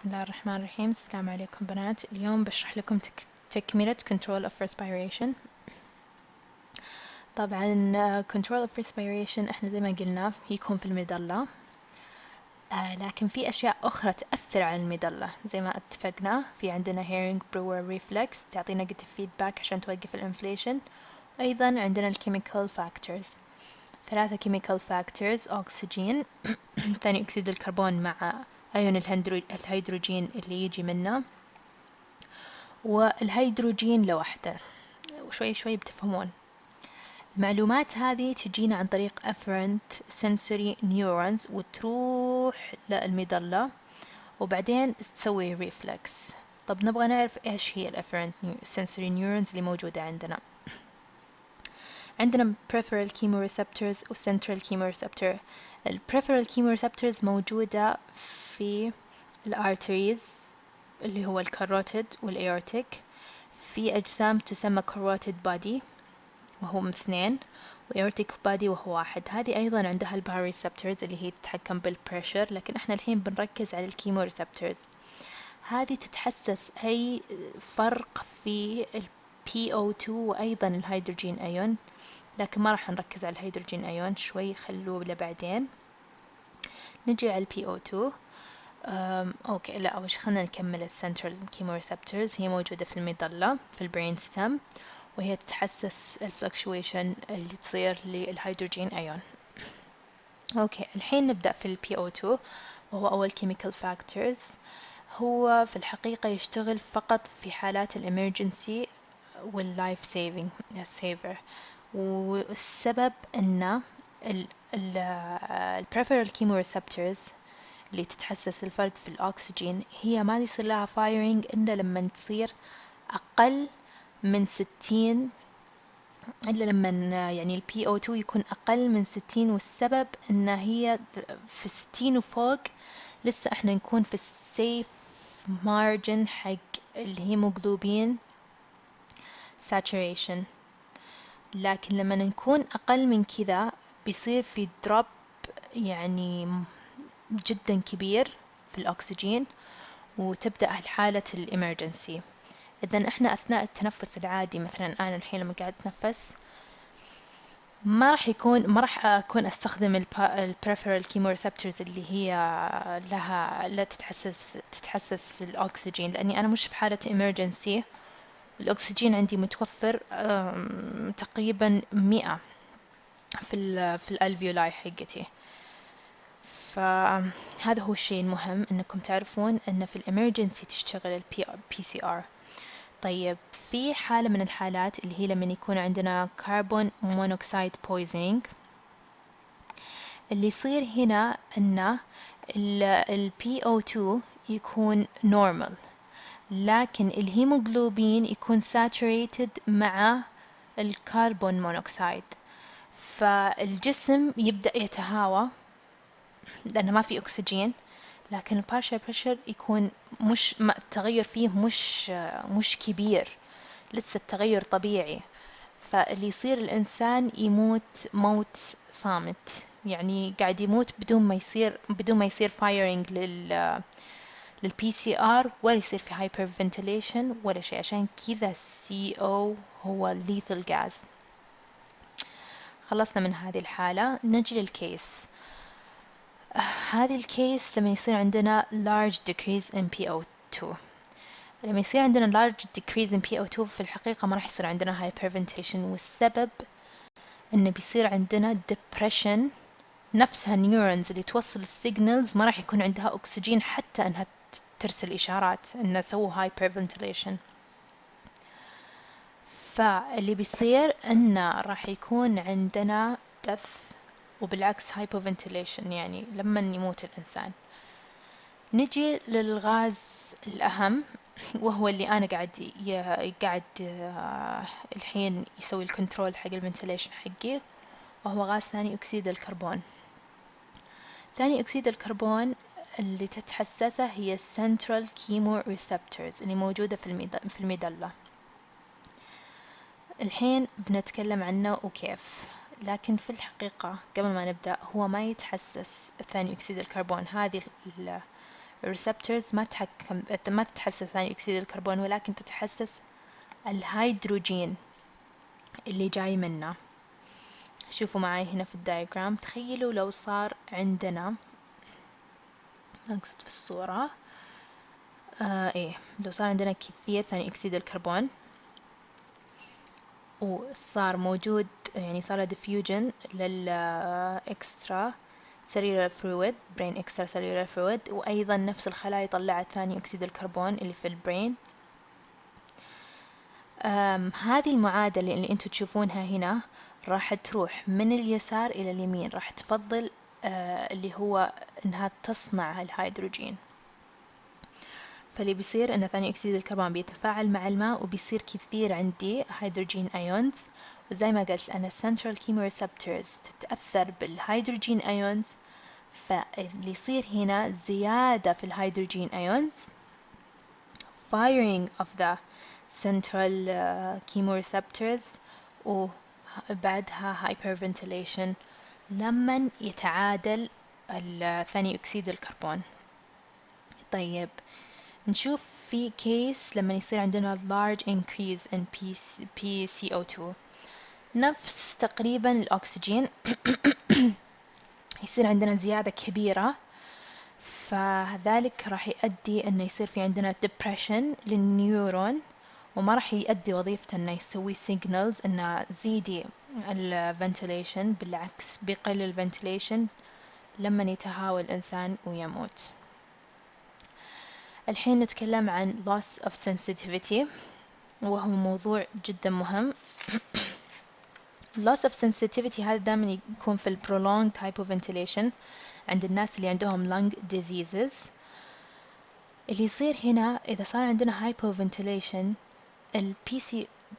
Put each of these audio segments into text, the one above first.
بسم الله الرحمن الرحيم. السلام عليكم بنات. اليوم بشرح لكم تكملة control of respiration. طبعا control of respiration احنا زي ما قلنا يكون في المظلة، لكن في أشياء أخرى تأثر على المظلة زي ما اتفقنا. في عندنا hearing brewer reflex تعطي negative feedback عشان توقف الانفليشن. أيضا عندنا الchemical factors، 3 chemical factors: أكسجين ثاني أكسيد الكربون مع أيون الهيدروجين اللي يجي منه، والهيدروجين لوحده. وشوي شوي بتفهمون. المعلومات هذه تجينا عن طريق afferent sensory neurons وتروح للمظلة وبعدين تسوي reflex. طب نبغى نعرف إيش هي afferent sensory neurons اللي موجودة عندنا. عندنا peripheral chemoreceptors و central chemoreceptor. peripheral chemoreceptors موجودة في الارتريز اللي هو الكاروتيد والأيورتيك، في أجسام تسمى carotid body وهو 2 وأيورتيك body وهو 1. هذه أيضا عندها الباريسبتورز اللي هي تتحكم بالبريشر، لكن احنا الحين بنركز على الكيموريسبتورز. هذه تتحسس أي فرق في ال PO2 وأيضا الهيدروجين أيون، لكن ما راح نركز على الهيدروجين أيون، شوي خلوه لبعدين. نجي على ال PO2. اوكي، لا اول شي خلينا نكمل السنترال كيموريسبتورز. هي موجودة في المظلة في البرين ستيم، وهي تحسس الفلكشويشن اللي تصير للهيدروجين ايون. اوكي، الحين نبدأ في ال PO2 وهو اول chemical factors. هو في الحقيقة يشتغل فقط في حالات الامرجنسي واللايف سيفر، والسبب ان ال peripheral chemoreceptors اللي تتحسس الفرق في الأكسجين هي ما يصير لها فايرنج إلا لما تصير أقل من 60، إلا لما يعني ال PO2 يكون أقل من 60، والسبب إن هي في 60 وفوق لسه إحنا نكون في السيف مارجن حق الهيموغلوبين saturation، لكن لما نكون أقل من كذا بيصير في دروب يعني جدا كبير في الأكسجين وتبدأ حالة الإمرجنسي. إذن إحنا أثناء التنفس العادي، مثلا أنا الحين لما قاعد أتنفس ما راح أكون أستخدم ال peripheral chemoreceptors اللي هي لا تتحسس الأكسجين، لأني أنا مش في حالة emergency. الأكسجين عندي متوفر تقريبا 100 في الألفيولاي حقتي. فهذا هو الشيء المهم انكم تعرفون ان في الامرجنسي تشتغل ال PCR. طيب في حالة من الحالات اللي هي لما يكون عندنا كربون مونوكسيد بويزنينج، اللي يصير هنا ان ال PO2 يكون normal، لكن الهيموغلوبين يكون saturated مع الكربون مونوكسيد، فالجسم يبدأ يتهاوى لأنه ما في أكسجين، لكن البارشل بريشر يكون التغير فيه مش كبير، لسه التغير طبيعي. فاللي يصير الإنسان يموت موت صامت، يعني قاعد يموت بدون ما يصير فايرنج للبي سي ار، ولا يصير في هايبر فنتيليشن ولا شيء. عشان كذا CO هو lethal gas. خلصنا من هذه الحالة، نجي للكيس. هذه الكيس لما يصير عندنا large decrease in PO2. لما يصير عندنا large decrease in PO2 في الحقيقة ما راح يصير عندنا hyperventilation، والسبب إنه بيصير عندنا depression. نفسها neurons اللي توصل السيجنالز ما راح يكون عندها أكسجين حتى إنها ترسل إشارات إنه سووا hyperventilation. فاللي بيصير إنه راح يكون عندنا death، وبالعكس hypoventilation يعني لما يموت الإنسان. نجي للغاز الأهم، وهو اللي أنا قاعد الحين يسوي الكنترول حق الفنتيليشن حقي، وهو غاز ثاني أكسيد الكربون. ثاني أكسيد الكربون اللي تتحسسه هي Central Chemoreceptors اللي موجودة في المظلة. الحين بنتكلم عنه وكيف، لكن في الحقيقة قبل ما نبدأ هو ما يتحسس ثاني أكسيد الكربون. هذه receptors ما تتحسس ثاني أكسيد الكربون، ولكن تتحسس الهيدروجين اللي جاي منه. شوفوا معي هنا في الدايجرام، تخيلوا لو صار عندنا، أقصد في الصورة، لو صار عندنا كثير ثاني أكسيد الكربون وصار موجود، يعني صار diffusion للإكسترا cellular fluid brain extra cellular fluid، وأيضا نفس الخلايا طلعت ثاني أكسيد الكربون اللي في البرين. هذه المعادلة اللي انتوا تشوفونها هنا راح تروح من اليسار إلى اليمين، راح تفضل اللي هو إنها تصنع الهيدروجين. فاللي بيصير إن ثاني أكسيد الكربون بيتفاعل مع الماء وبيصير كثير عندي هيدروجين أيونز، وزي ما قلت أنا السنترال كيموريسبتورز تتأثر بالهيدروجين أيونز، فاللي يصير هنا زيادة في الهيدروجين أيونز، firing of the central chemoreceptors، وبعدها hyperventilation لمن يتعادل ثاني أكسيد الكربون. طيب نشوف في كيس لما يصير عندنا large increase in PCO2، نفس تقريبا الأكسجين يصير عندنا زيادة كبيرة، فذلك راح يؤدي أنه يصير في عندنا depression للنيورون، وما راح يؤدي وظيفته أنه يسوي signals أنه زيدي ventilation، بالعكس بيقل ventilation لما يتهاوى الإنسان ويموت. الحين نتكلم عن loss of sensitivity، وهو موضوع جدا مهم. loss of sensitivity هذا دائما يكون في prolonged hypoventilation عند الناس اللي عندهم lung diseases. اللي يصير هنا إذا صار عندنا hypoventilation ال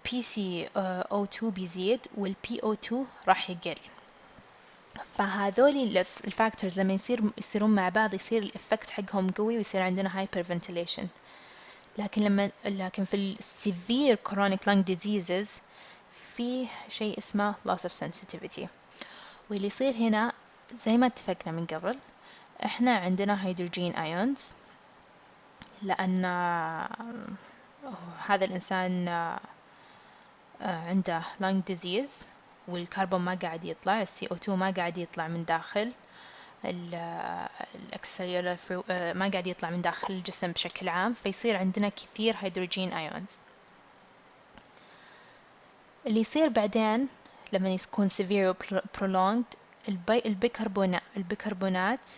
PCO2 بيزيد وال PO2 راح يقل، فهذول الفاكتورز لما يصيرون مع بعض يصير الإفكت حقهم قوي ويصير عندنا hyperventilation. لكن في ال severe chronic lung diseases في شيء اسمه loss of sensitivity. واللي يصير هنا زي ما اتفقنا من قبل، احنا عندنا هيدروجين ايونز، لأن هذا الإنسان عنده lung disease والكربون ما قاعد يطلع، ال CO2 ما قاعد يطلع من داخل الأكسليولار ما قاعد يطلع من داخل الجسم بشكل عام، فيصير عندنا كثير هيدروجين ايونز. اللي يصير بعدين لما يكون severe prolonged، البيكربونات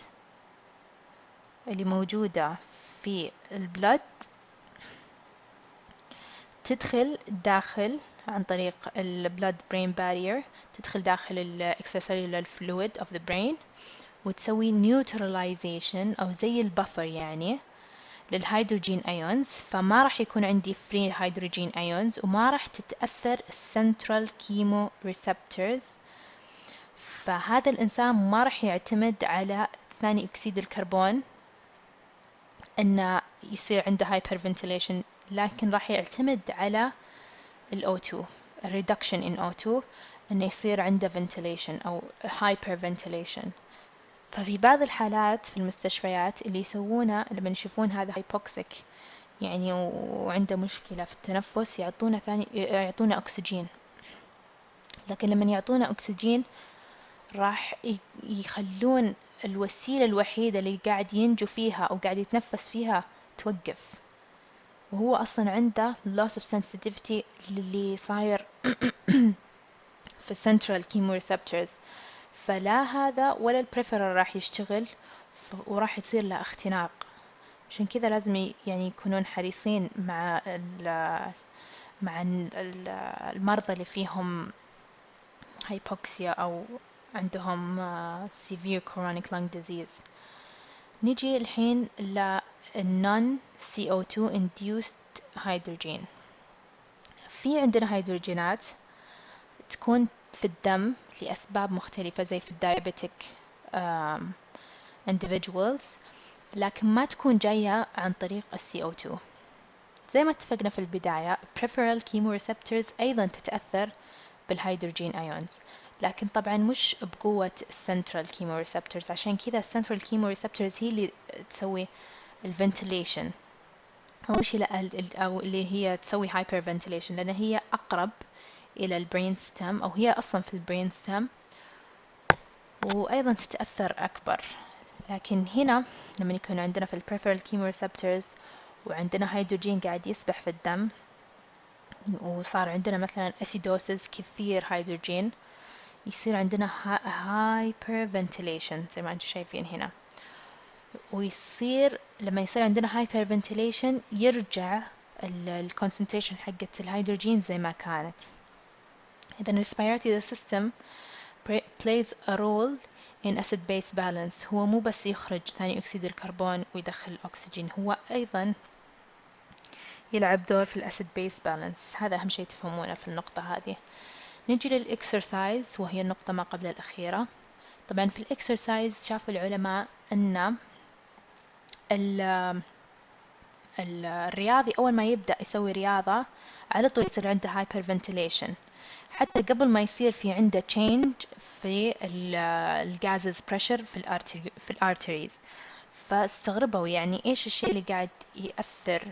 اللي موجودة في البلد تدخل داخل عن طريق البلد brain barrier، تدخل داخل ال extracellular fluid of the brain وتسوي neutralization أو زي البفر يعني للهيدروجين ايونز، فما راح يكون عندي free هيدروجين ايونز وما راح تتأثر السنترال كيمو ريسبتورز، فهذا الإنسان ما راح يعتمد على ثاني أكسيد الكربون أنه يصير عنده hyperventilation، لكن راح يعتمد على ال O2 reduction in O2 أنه يصير عنده ventilation أو hyperventilation. ففي بعض الحالات في المستشفيات اللي يسوونه لما يشوفون هذا hypoxic يعني وعنده مشكلة في التنفس يعطونه أكسجين، لكن لما يعطونه أكسجين راح يخلون الوسيلة الوحيدة اللي قاعد ينجو فيها أو قاعد يتنفس فيها توقف، وهو أصلا عنده loss of sensitivity اللي صاير في central chemoreceptors، فلا هذا ولا البريفرال راح يشتغل وراح يصير له اختناق. عشان كذا لازم يعني يكونون حريصين مع المرضى اللي فيهم هايبوكسيا أو عندهم severe chronic lung disease. نيجي الحين ل non CO2 induced hydrogen. في عندنا هيدروجينات تكون في الدم لأسباب مختلفة زي في الدايابيتك individuals، لكن ما تكون جاية عن طريق ال CO2. زي ما اتفقنا في البداية peripheral chemoreceptors أيضا تتأثر بالهيدروجين ايونز، لكن طبعا مش بقوة السنترال chemoreceptors، عشان كذا السنترال chemoreceptors هي اللي تسوي الفنتيليشن. أول شي أو اللي هي تسوي هايبر فنتيليشن، لأن هي أقرب إلى البرين ستام، أو هي أصلا في البرين ستام، وأيضا تتأثر أكبر. لكن هنا لما يكون عندنا في البريفرال كيموريسبتورز وعندنا هيدروجين قاعد يسبح في الدم، وصار عندنا مثلا أسيدوسز، كثير هيدروجين، يصير عندنا هايبر فنتيليشن زي ما انتم شايفين هنا. ويصير لما يصير عندنا هايبر فنتيليشن يرجع الكونسنتريشن حقت الهيدروجين زي ما كانت. إذا respiratory system plays a role in acid base balance. هو مو بس يخرج ثاني أكسيد الكربون ويدخل الأكسجين، هو أيضا يلعب دور في الأسيد بيس بالانس. هذا أهم شيء تفهمونه في النقطة هذه. نجي للإكسرسايز وهي النقطة ما قبل الأخيرة. طبعا في الإكسرسايز شافوا العلماء أن الرياضي أول ما يبدأ يسوي رياضة على طول يصير عنده هايبر فنتيليشن، حتى قبل ما يصير في عنده تشينج في الجازز بريشر في الارتريز. فاستغربوا يعني ايش الشيء اللي قاعد يأثر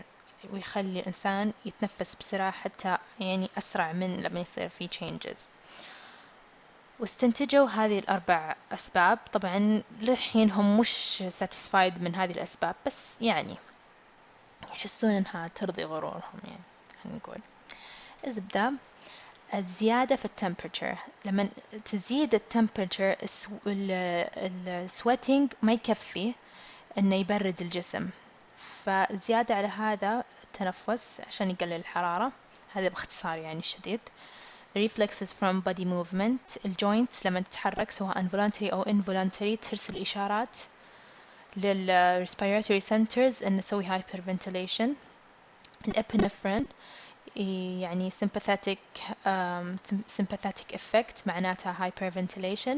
ويخلي الإنسان يتنفس بسرعة حتى يعني أسرع من لما يصير في changes. واستنتجوا هذه الأربع أسباب. طبعا للحين هم مش satisfied من هذه الأسباب، بس يعني يحسون إنها ترضي غرورهم، يعني خلينا نقول. الزبدة، الزيادة في التمبرتشر. لما تزيد التمبرتشر السويتنج ما يكفي إنه يبرد الجسم، فزيادة على هذا التنفس عشان يقلل الحرارة. هذا باختصار يعني الشديد. reflexes from body movement. الجوينتس لما تتحرك سواء involuntary أو involuntary ترسل إشارات لل respiratory centers إن نسوي hyperventilation. الابنفرين يعني sympathetic effect معناتها hyperventilation.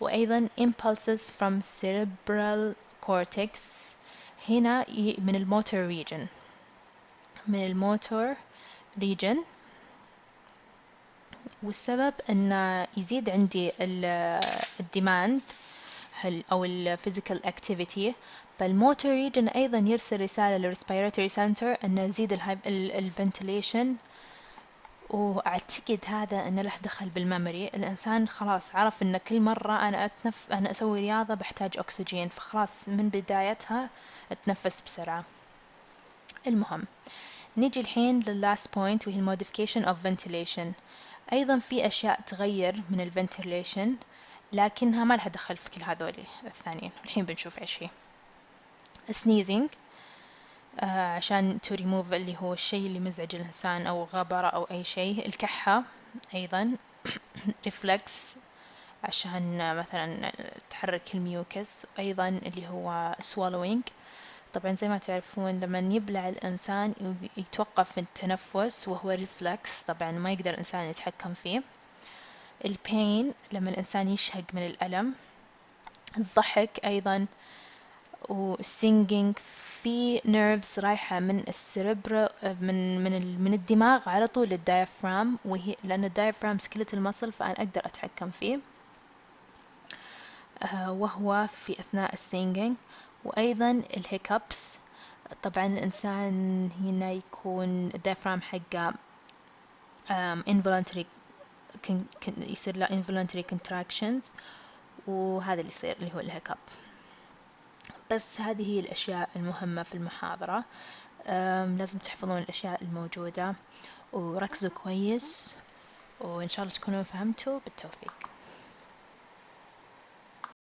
وأيضا impulses from cerebral cortex، هنا من الموتور region. والسبب أن يزيد عندي الديماند أو الفيزيكال activity، فالموتور ريجن أيضا يرسل رسالة للريسبيراتوري سنتر أن يزيد الفنتيليشن. وأعتقد هذا أنه له دخل بالميموري. الإنسان خلاص عرف أن كل مرة أنا أسوي رياضة بحتاج أكسجين، فخلاص من بدايتها أتنفس بسرعة. المهم نيجي الحين لللاست بوينت وهي الموديفيكيشن of ventilation. أيضا في أشياء تغير من الفنتيليشن لكنها ما لها دخل في كل هذول الثانيين. الحين بنشوف إيش هي. sneezing عشان to remove اللي هو الشيء اللي مزعج الإنسان أو غبرة أو أي شيء. الكحة أيضا reflex عشان مثلا تحرك الميوكس. وأيضا اللي هو swallowing. طبعا زي ما تعرفون لما يبلع الإنسان يتوقف التنفس وهو ريفلكس، طبعا ما يقدر الإنسان يتحكم فيه. البين لما الإنسان يشهق من الألم. الضحك أيضا. والسينجينج في نيرفز رايحة من السيربرا من الدماغ على طول للدايفرام، وهي لأن الدايفرام سكيلت المصل فأنا أقدر أتحكم فيه وهو في أثناء السينجينج. وأيضا الهيكابس. طبعا الإنسان هنا يكون الدايفرام حقه involuntary يصير له involuntary contractions، وهذا اللي يصير اللي هو الهيكاب. بس هذه هي الأشياء المهمة في المحاضرة. لازم تحفظون الأشياء الموجودة وركزوا كويس، وإن شاء الله تكونوا فهمتوا. بالتوفيق.